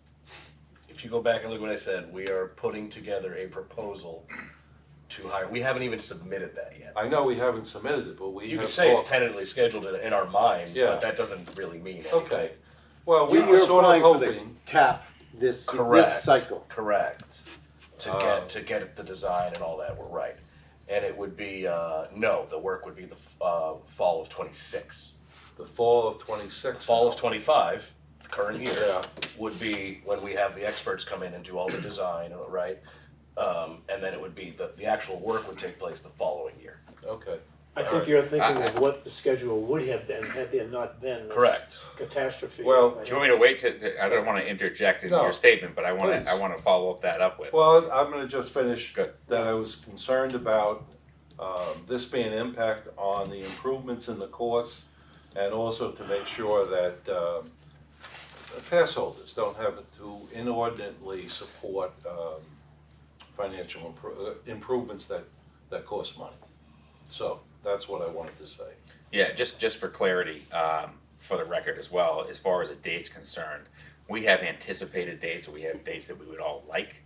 If you go back and look what I said, we are putting together a proposal to hire, we haven't even submitted that yet. I know we haven't submitted it, but we have You could say it's talked. tentatively scheduled in our minds, Yeah. but that doesn't really mean anything. Okay, well, we were You're sort of applying for the hoping, cap this Correct. cycle. Correct. To get the design and all that, we're right. And it would be, no, the work would be the fall of '26. the fall of '26. Fall of '25, the current year, Yeah. would be when we have the experts come in and do all the design, right? And then it would be, the actual work would take place the following year. Okay, I think you're thinking of what the schedule would have been had there not been this Correct. catastrophe. Well, Do you want me to wait to I don't want to interject in No. your statement, but I Please. want to follow up that up with. well, I'm gonna just finish. Good. That I was concerned about this being an impact on the improvements in the course, and also to make sure that pass holders don't have to inordinately support financial improvements that cost money. So that's what I wanted to say. Yeah, just for clarity, for the record as well, as far as a date's concerned, we have anticipated dates, or we have dates that we would all like.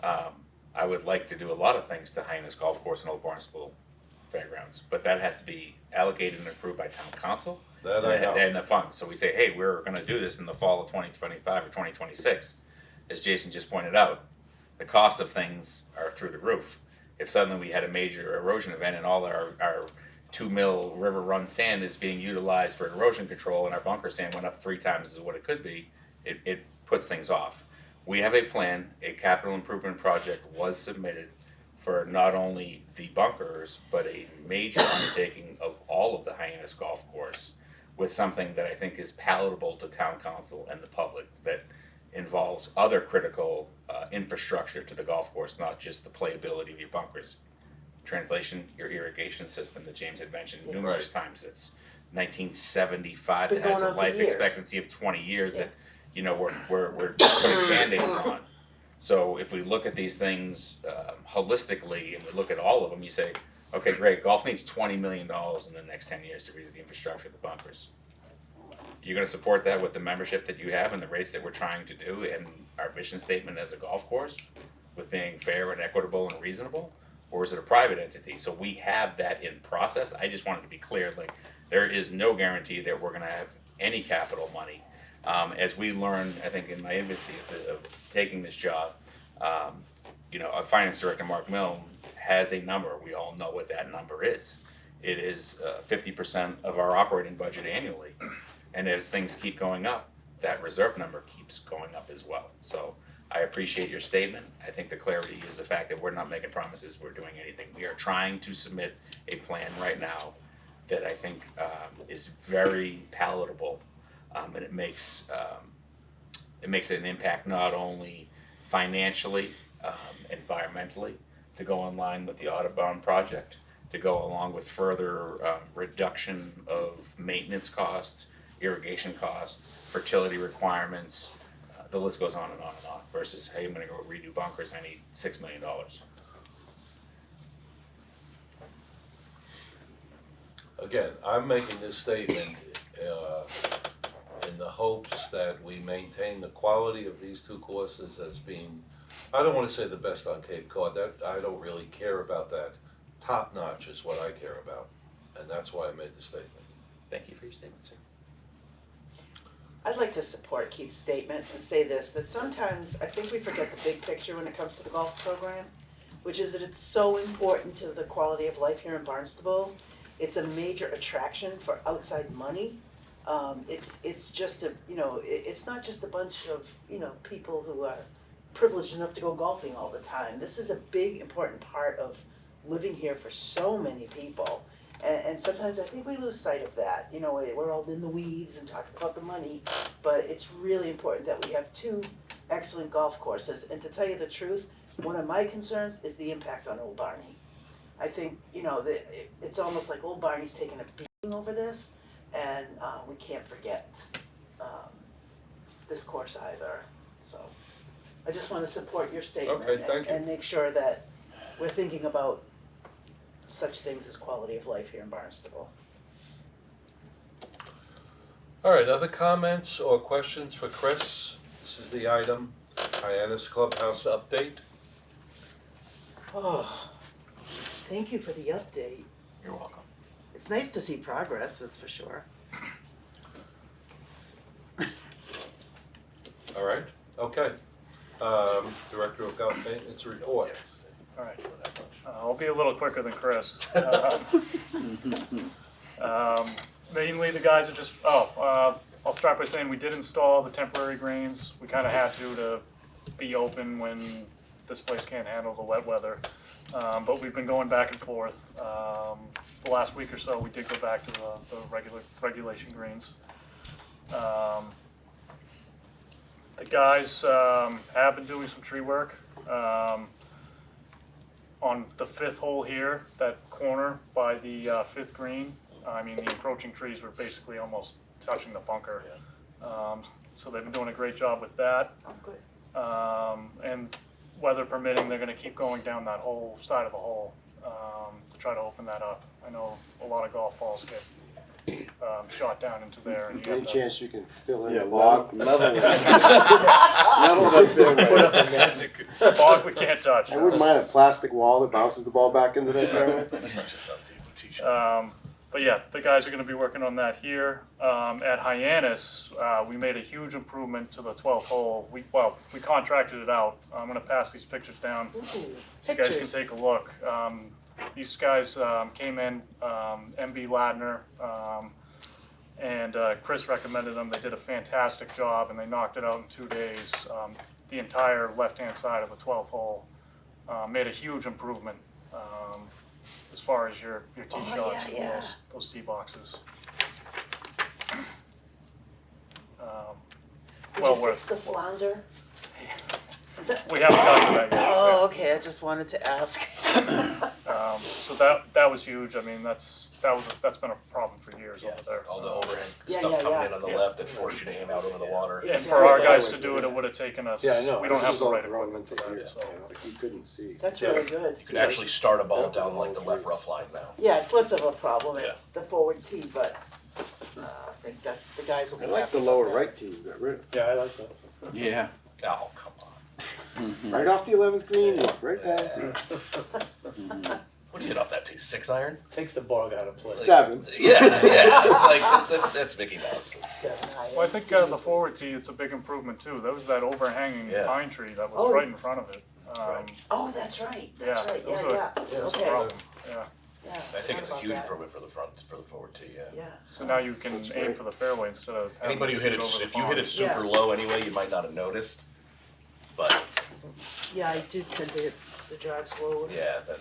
I would like to do a lot of things to Hyannis Golf Course and Old Barnstable Fairgrounds, but that has to be allocated and approved by town council. That I know. And the funds, so we say, hey, we're gonna do this in the fall of 2025 or 2026. As Jason just pointed out, the cost of things are through the roof. If suddenly we had a major erosion event and all our 2 mil river run sand is being utilized for erosion control and our bunker sand went up 3 times as what it could be, it puts things off. We have a plan, a capital improvement project was submitted for not only the bunkers, but a major undertaking of all of the Hyannis Golf Course with something that I think is palatable to town council and the public, that involves other critical infrastructure to the golf course, not just the playability of your bunkers. Translation, your irrigation system that James had mentioned numerous times. It's 1975 It's that been has a going on for life years. expectancy of 20 years Yeah. that, you know, we're putting Band-Aids on. So if we look at these things holistically and we look at all of them, you say, okay, great, golf needs $20 million in the next 10 years to redo the infrastructure of the bunkers. You're going to support that with the membership that you have and the rates that we're trying to do and our mission statement as a golf course with being fair and equitable and reasonable? Or is it a private entity? So we have that in process. I just wanted to be clear, like, there is no guarantee that we're going to have any capital money. As we learned, I think in my infancy of taking this job, you know, our finance director, Mark Milne, has a number. We all know what that number is. It is 50% of our operating budget annually. And as things keep going up, that reserve number keeps going up as well. So I appreciate your statement. I think the clarity is the fact that we're not making promises we're doing anything. We are trying to submit a plan right now that I think is very palatable, and it makes an impact not only financially, environmentally, to go in line with the Audubon project, to go along with further reduction of maintenance costs, irrigation costs, fertility requirements, the list goes on and on and on, versus, hey, I'm gonna go redo bunkers, I need $6 million. Again, I'm making this statement in the hopes that we maintain the quality of these two courses as being, I don't wanna say the best on Cape Cod, that, I don't really care about that. Top notch is what I care about, and that's why I made the statement. Thank you for your statement, sir. I'd like to support Keith's statement and say this, that sometimes I think we forget the big picture when it comes to the golf program, which is that it's so important to the quality of life here in Barnstable. It's a major attraction for outside money. It's just a, you know, it's not just a bunch of, you know, people who are privileged enough to go golfing all the time. This is a big, important part of living here for so many people. And sometimes I think we lose sight of that. You know, we're all in the weeds and talking about the money, but it's really important that we have two excellent golf courses. And to tell you the truth, one of my concerns is the impact on Old Barney. I think, you know, it's almost like Old Barney's taking a beating over this, and we can't forget this course either. So I just want to support your statement Okay, thank you. and make sure that we're thinking about such things as quality of life here in Barnstable. All right, other comments or questions for Chris? This is the item, Hyannis Clubhouse update. Oh, thank you for the update. You're welcome. It's nice to see progress, that's for sure. All right, okay. Director of Golf Maintenance report. All right. I'll be a little quicker than Chris. Mainly the guys are just, I'll start by saying we did install the temporary greens. We kind of had to be open when this place can't handle the wet weather. But we've been going back and forth. The last week or so, we did go back to the regulation greens. The guys have been doing some tree work. On the fifth hole here, that corner by the fifth green, I mean, the encroaching trees were basically almost touching the bunker. So they've been doing a great job with that. Oh, good. And weather permitting, they're gonna keep going down that whole side of the hole to try to open that up. I know a lot of golf balls get shot down into there. And you Any have to chance you can fill in Yeah, the log? level. Level that fairway. Put up a net. bog we can't touch. I wouldn't mind a plastic wall that bounces the ball back into that fairway. That's such a tough team to teach. But yeah, the guys are gonna be working on that here. At Hyannis, we made a huge improvement to the 12th hole. We contracted it out. I'm gonna pass these pictures down Ooh, so you guys can pictures. take a look. These guys came in, MB Ladner, and Chris recommended them. They did a fantastic job and they knocked it out in 2 days. The entire left-hand side of the 12th hole made a huge improvement as far as your tee Oh, shots yeah, for yeah. those tee boxes. Did well you worth. fix the flounder? We haven't gotten to that yet. Oh, okay, I just wanted to ask. So that was huge. I mean, that's been a problem for years Yeah, over there. all the overhead Yeah, stuff yeah, coming yeah. in on the Yeah. left that forced you to aim out over the water. Yeah. And for our Exactly. guys to do it, it would have taken us. Yeah, I know. We don't This have was the all right grown equipment for into that. here, So. like you couldn't see. That's Yes. really good. You can actually start a ball down like the left rough line now. Yeah, it's less of a problem Yeah. at the forward tee, but I think that's, the guys will I be like happy the about lower that. right tee you got rid of. Yeah, I like that. Yeah. Oh, come on. Right off the 11th green, you walk right down to What do you hit off that tee? 6-iron? Takes the bog out of play. 7. Yeah, yeah. It's like that's Mickey Mouse. 7 iron. Well, I think the forward tee, it's a big improvement too. There was that overhanging Yeah. pine tree that was Oh. right in front of it. Right. Oh, that's right, that's right, it was yeah, a- yeah, it was a okay, problem. Yeah. yeah. I think it's a forgot huge about improvement for the front, for the forward tee, yeah. that. Yeah. So now you can That's aim great. for the fairway instead of having Anybody to who hit shoot it, over the if you hit it pond. super Yeah. low anyway, you might not have noticed. But Yeah, I do tend to hit the drive slower. yeah, that,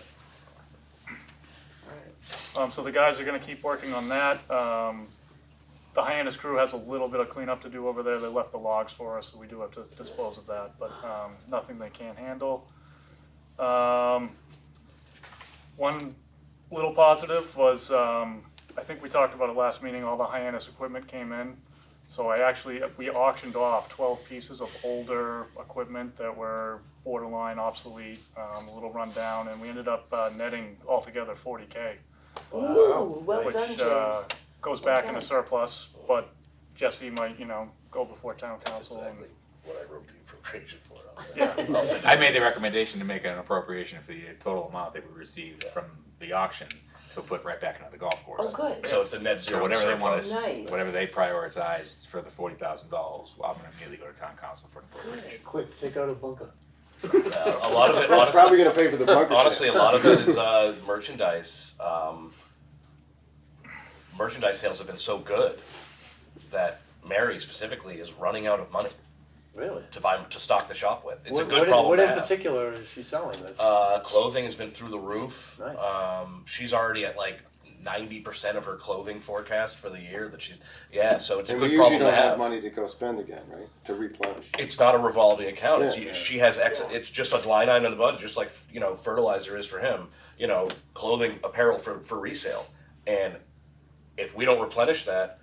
Alright. So the guys are gonna keep working on that. The Hyannis crew has a little bit of cleanup to do over there. They left the logs for us, so we do have to dispose of that, but nothing they can't handle. One little positive was, I think we talked about it last meeting, all the Hyannis equipment came in. So we auctioned off 12 pieces of older equipment that were borderline obsolete, a little run down, and we ended up netting altogether 40K. Ooh, well Which done, James. goes back Okay. into surplus, but Jesse might, go before town that's council. and- exactly what I wrote the appropriation for. Yeah. I'll send it I to made you. the recommendation to make an appropriation for the total amount that we received from the auction to put right back into the golf course. Oh, good. So it's a net So zero whatever they want surplus. Nice. whatever they prioritized for the $40,000, well, I'm gonna immediately go to town council for an appropriation. Quick, take out a bunker. A lot of it, That's probably honestly, going to pay for the bunker. honestly, a lot of it is merchandise. Merchandise sales have been so good that Mary specifically is running out of money Really? to stock the shop with. It's a What- good what in- problem What to in have. particular is she selling that's? Clothing has been through the roof. Nice. She's already at like 90% of her clothing forecast for the year that she's, yeah, so it's a And we good usually problem to don't have have. money to go spend again, right? To replenish. It's not a revolving account. It's, Yeah. she has it's just a line item in the budget, just like, fertilizer is for him, clothing, apparel for resale. And if we don't replenish that,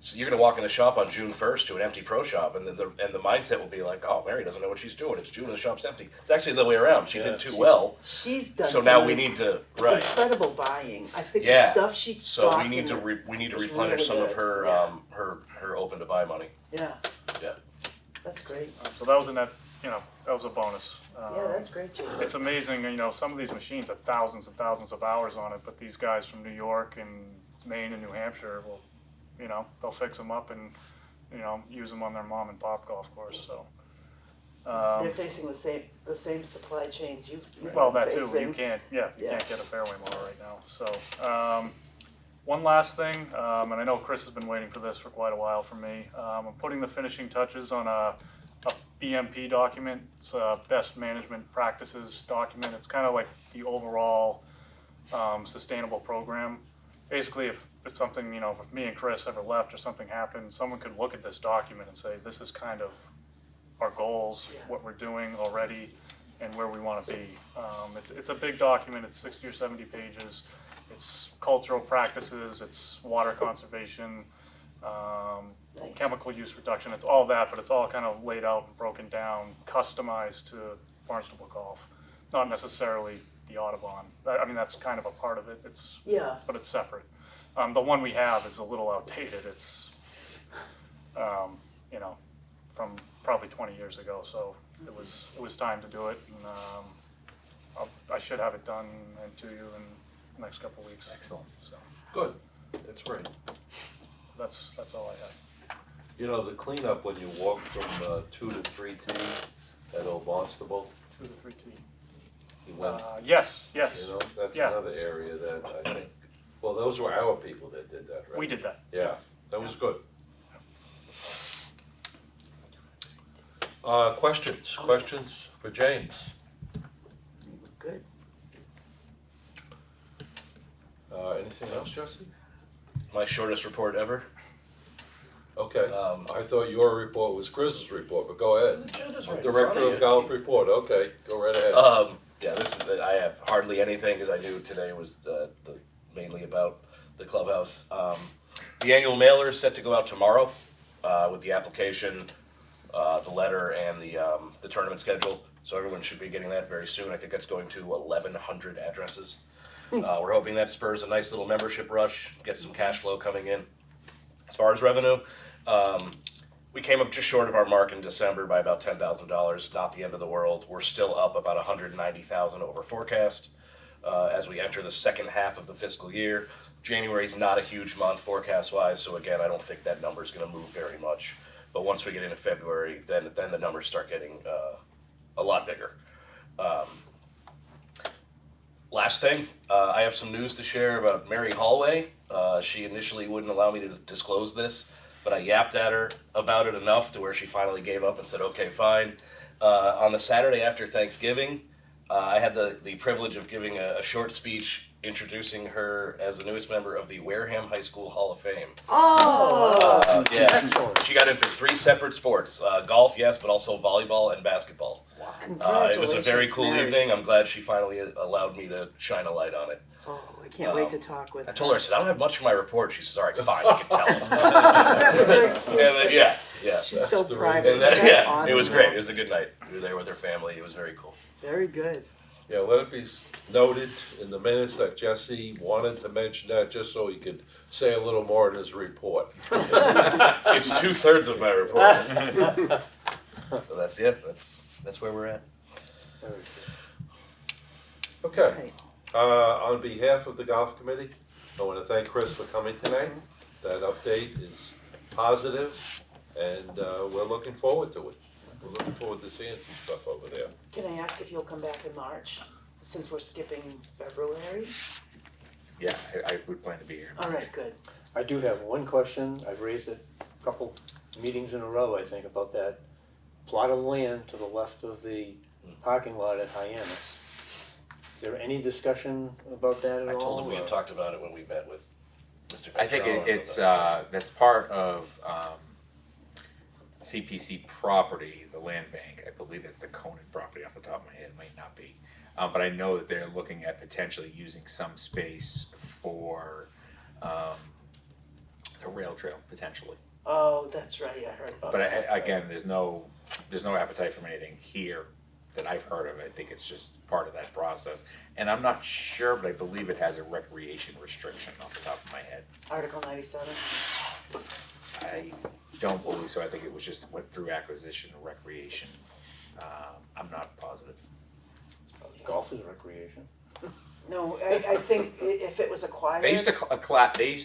so you're gonna walk in the shop on June 1st to an empty pro shop, and then the mindset will be like, oh, Mary doesn't know what she's doing. It's June and the shop's empty. It's actually the other way around. She did too well, She's done so some now we need to incredible buying. I think the Yeah. stuff she So stocked we need to in we need to was replenish really some of good. her Yeah. her open to buy money. Yeah, Yeah. that's great. So that was a net, that was a bonus. Yeah, that's great, James. It's amazing, some of these machines have thousands and thousands of hours on it, but these guys from New York and Maine and New Hampshire will, they'll fix them up and, use them on their mom and pop golf course, so. They're facing the same supply chains you've Well, been that too, facing. you can't get Yeah. a fairway mower right now, so. One last thing, and I know Chris has been waiting for this for quite a while from me. I'm putting the finishing touches on a BMP document. It's a best management practices document. It's kind of like the overall sustainable program. Basically, if something, if me and Chris ever left or something happened, someone could look at this document and say, this is kind of our goals, what we're doing already, and where we want to be. It's a big document. It's 60 or 70 pages. It's cultural practices. It's water conservation, Nice. chemical use reduction. It's all that, but it's all kind of laid out and broken down, customized to Barnstable golf, not necessarily the Audubon. I mean, that's kind of a part of it. Yeah, But it's separate. The one we have is a little outdated. It's, from probably 20 years ago. So it was time to do it, and I should have it done and to you in the next couple of weeks. Excellent. So Good, that's great. that's all I have. The cleanup when you walk from 2 to 3T at Old Barnstable, 2 to 3 T. you went, Yes. that's Yeah. another area that I think, well, those were our people that did that, right? We did that. Yeah, that was good. Questions for James? good. Anything else, Jesse? My shortest report ever. Okay, I thought your report was Chris's report, but go ahead. Director of you. Golf report, okay, go right ahead. Yeah, I have hardly anything, because I knew today was mainly about the clubhouse. The annual mailer is set to go out tomorrow, with the application, the letter, and the tournament schedule. So everyone should be getting that very soon. I think that's going to 1,100 addresses. We're hoping that spurs a nice little membership rush, gets some cash flow coming in. As far as revenue, we came up just short of our mark in December by about $10,000. Not the end of the world. We're still up about $190,000 over forecast as we enter the second half of the fiscal year. January is not a huge month forecast-wise, so again, I don't think that number is going to move very much. But once we get into February, then the numbers start getting a lot bigger. Last thing, I have some news to share about Mary Hallway. She initially wouldn't allow me to disclose this, but I yapped at her about it enough to where she finally gave up and said, okay, fine. On the Saturday after Thanksgiving, I had the privilege of giving a short speech introducing her as the newest member of the Wareham High School Hall of Fame. Oh, Yeah, Excellent. she got in for 3 separate sports, golf, yes, but also volleyball and basketball. congratulations, It was a very cool Mary. evening. I'm glad she finally allowed me to shine a light on it. Oh, I can't wait to talk with I her. told her, I said, I don't have much for my report. She says, all right, fine, you can tell them. That was her excuse. And then, yeah. She's so the private. And then, That's yeah, awesome. it was great. It was a good night. We were there with her family. It was very cool. Very good. Yeah, let it be noted in the minutes that Jesse wanted to mention that just so he could say a little more in his report. It's 2/3 of my report. So that's it. That's where we're at. Okay, Right. on behalf of the golf committee, I want to thank Chris for coming tonight. That update is positive, and we're looking forward to it. We're looking forward to seeing some stuff over there. Can I ask if you'll come back in March, since we're skipping February? Yeah, I would plan to be here. All right, good. I do have one question. I've raised it a couple meetings in a row, I think, about that plot of land to the left of the parking lot at Hyannis. Is there any discussion about that at all? I told him we had or- talked about it when we met with Mr. I think Petrone. it's, that's part of, CPC property, the land bank. I believe it's the Conan property off the top of my head, it might not be. But I know that they're looking at potentially using some space for, the rail trail, potentially. Oh, that's right, I heard about But that. again, there's no appetite from anything here that I've heard of. I think it's just part of that process. And I'm not sure, but I believe it has a recreation restriction off the top of my head. Article 97. I don't believe so. I think it was just went through acquisition or recreation. I'm not positive. Golf is recreation. No, I think if it was acquired. They used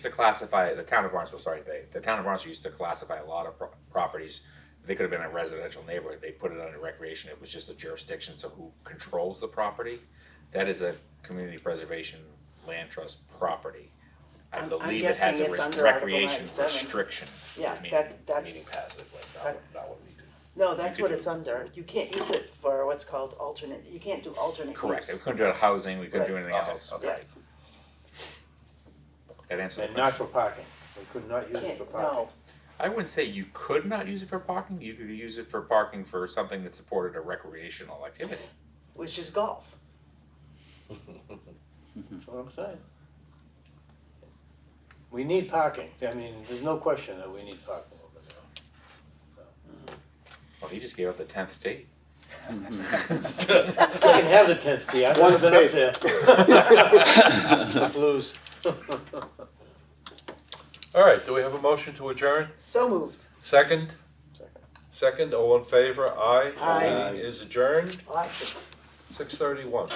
to classify the town of Barnstable. Sorry, the town of Barnstable used to classify a lot of properties. They could have been a residential neighborhood. They put it under recreation. It was just a jurisdiction. So who controls the property? That is a community preservation land trust property. I I'm believe it has guessing a it's under Article recreation 97. restriction. Yeah, Meaning that's, passive, like not what we do. no, that's you what could it's under. You can't use it for what's called alternate, you can't do alternate Correct. We use. couldn't do it housing. We couldn't do Right. anything Okay, else. okay. Yeah. That answers the And not question. for parking. We could not use it Can't, for parking. no, I wouldn't say you could not use it for parking. You could use it for parking for something that supported a recreational activity. which is golf. That's what I'm saying. We need parking. I mean, there's no question that we need parking over there. Well, he just gave up the 10th state. We can have the 10th tee. I've One never been space. up there. Blues. All right, do we have a motion to adjourn? So moved. Second? Second, all in favor? Aye. Aye. Meeting is adjourned, Awesome. 6:31.